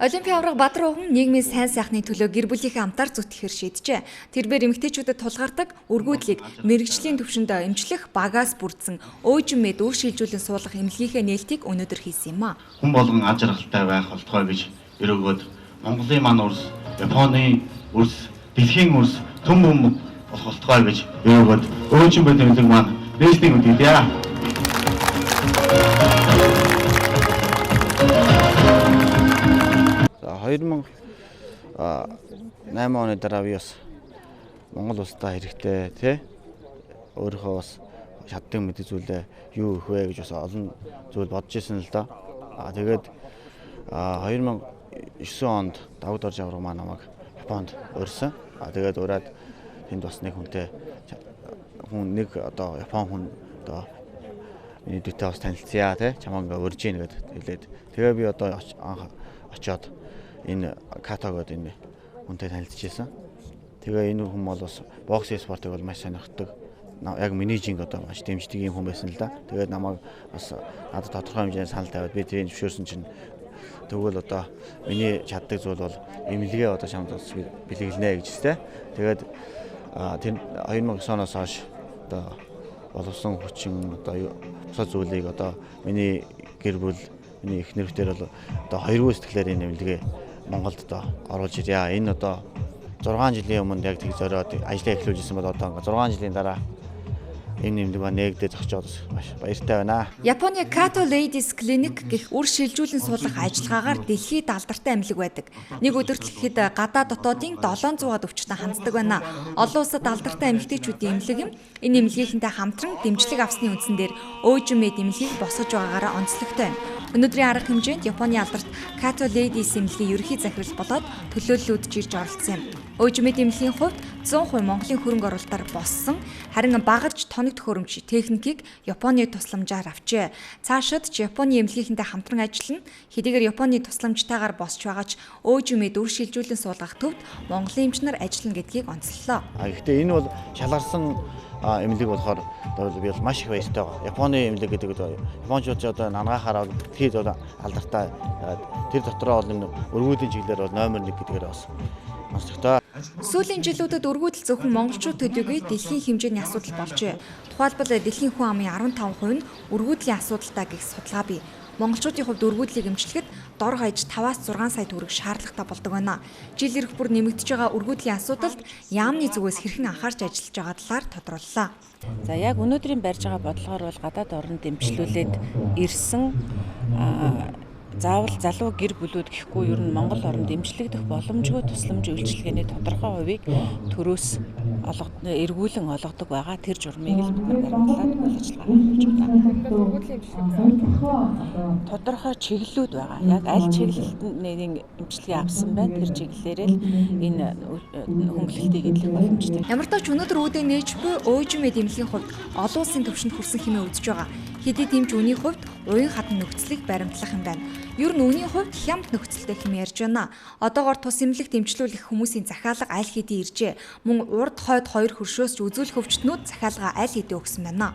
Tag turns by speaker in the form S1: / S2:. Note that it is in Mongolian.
S1: Олимпийн авраг Бадруухан нийгмийн сайн сайхны төлөө гэр бүлийнхээ амтаар зүтгэхэр шийджээ. Тэрээр эмэгтэйчүүдэд тулгардаг үргүүдлийг мэрэгжлийн түвшинд эмчлэх багаас бүрдсэн өөжин мэд үр шилжүүлэн суулгах эмнэлгийнхээ нээлтийг өнөөдөр хийсэн юм а.
S2: Хүн болгон аж аргалтай байх болтугай гэж өрөөгөөд Монголын маань урс, Японы урс, дэлхийн урс төм бөмбөг болох болтугай гэж өрөөгөөд өөжин мэд эмнэлэг маань нээлтийг өгдөө.
S3: 2008 оны дараа би бас Монгол улстай хэрэгтэй тий өөрийнхөө бас шатдаг мэдээ зүйлээ юу их вэ гэж бас олон зүйл бодож ирсэн л да. Тэгээд 2009 онд давд орж авраг маань намайг Японд урьсан. Тэгээд ураад тэнд бас нэг хүнтэй нэг одоо Япон хүн одоо миний дүүтэй бас танилцъя тий чамаа ингээ урьж ийн гэд хэлээд тэгээ би одоо очоод энэ Катагод энэ хүнтэй танилцчихсан. Тэгээ энэ хүн бол бас бокс спортыг бол маш сонирхдаг. Яг миний жинг одоо маш дэмждэг юм хүн байсан л да. Тэгээд намайг бас надад тодорхой хэмжээний санал тавиад би тэрийг зөвшөөрсөн чинь тэгвэл одоо миний чаддаг зүйл бол эмнэлгээ одоо чамд бас бэлэглэнэ гэж тест. Тэгээд тэр 2009 оноос хойш одоо боловсон хүчин одоо бусад зүйлийг одоо миний гэр бүл миний их нэрвтер бол одоо 2 сэтгэлээр энэ эмнэлгээ Монголд одоо оруулж ирье. Энэ одоо 6 жилийн өмнө яг тэг зориод ажиллаа эхлүүлжсэн бол одоо 6 жилийн дараа энэ нэмдэг ба нээгдээ зогсоод маш баяртай байна.
S1: Японы Kato Ladies Clinic гэх үр шилжүүлэн суулгах ажиллагаагаар дэлхийд алдартай эмнэлэг байдаг. Нэг өдөрт ихэд гадаа дотоодын 700-аад өвчтөн ханддаг байна. Олон улсад алдартай эмэгтэйчүүдийн эмнэлэг юм. Энэ эмнэлгийнхэнтэй хамтран дэмжлэг авсны үндсэн дээр өөжин мэд эмнэлгийг босгож байгаагаараа онцлогтой байна. Өнөөдрийн арга хэмжээнд Японы алдарт Kato Ladies эмнэлгийн ерөнхий захирал болоод төлөөллүүд ирж оролцсон юм. Өөжин мэд эмнэлгийн хувьд 100% Монголын хөрөнгө оруулалтаар боссон, харин багарч тоног төхөөрөмж техникийг Японы тусламжаар авчээ. Цаашид Японы эмнэлгийнхэнтэй хамтран ажиллана. Хэдийгээр Японы тусламжтайгаар босч байгаа ч өөжин мэд үр шилжүүлэн суулгах төвд Монголын эмчнэр ажиллана гэдгийг онцлолоо.
S3: Гэхдээ энэ бол шалгарсан эмнэлэг болохоор би бол маш их баяртай байгаа. Японы эмнэлэг гэдэг нь Япончууд ч одоо нангаахаараа дэлхийд одоо алдартай. Тэр дотроо бол энэ өргүүдийн чиглэлээр бол номер 1 гэдгээр бас онцлогтой.
S1: Сүүлийн жилүүдэд өргүүдэл зөвхөн монголчууд төдийгүй дэлхийн хэмжээний асуудал болжээ. Тухайлбал дэлхийн хүн амын 15% нь өргүүдлийн асуудалтай гэх судалгаа бий. Монголчуудын хувьд өргүүдлийг эмчлэхэд дор хаяж 5-6 сая төгрөг шаардлагатай болдог байна. Жил ирэх бүр нэмэгдэж байгаа өргүүдлийн асуудалд яамны зүгээс хэрхэн анхаарч ажиллаж байгаа талаар тодрууллаа.
S4: За яг өнөөдрийн барьж байгаа бодлогоор бол гадаад орнд дэмжлүүлээд ирсэн заавал залуу гэр бүлүүд гэхгүй ер нь Монгол орнд дэмжлэгдэх боломжгүй тусламж үйлчилгээний тодорхой хувийг төрөөс эргүүлэн олгодог байгаа. Тэр журмыг л бид баримтлаад үйл ажиллагаа хийж байна. Тодорхой чиглэлүүд байгаа. Яг аль чиглэлний эмчилгээ авсан байна. Тэр чиглэлээрээ л энэ хөнгөлөлтийг эдлэх боломжтой.
S1: Ямар ч тач өнөөдөр үүдээ нээж буй өөжин мэд эмнэлгийн хувьд олон улсын түвшинд хүрсэн хэмээн үзэж байгаа. Хэдий тэмч үний хувьд уян хатан нөхцөлийг баримтлах юм байна. Ер нь үний хувьд хямд нөхцөлтэй хэмээн ярьж байна. Одоогоор тус эмнэлэг дэмжлүүлэх хүмүүсийн захиалга аль хэдийн иржээ. Мөн урд хойд хоёр хөршөөс ч үзүүлэх өвчтнүүд захиалга аль хэдийн өгсөн байна.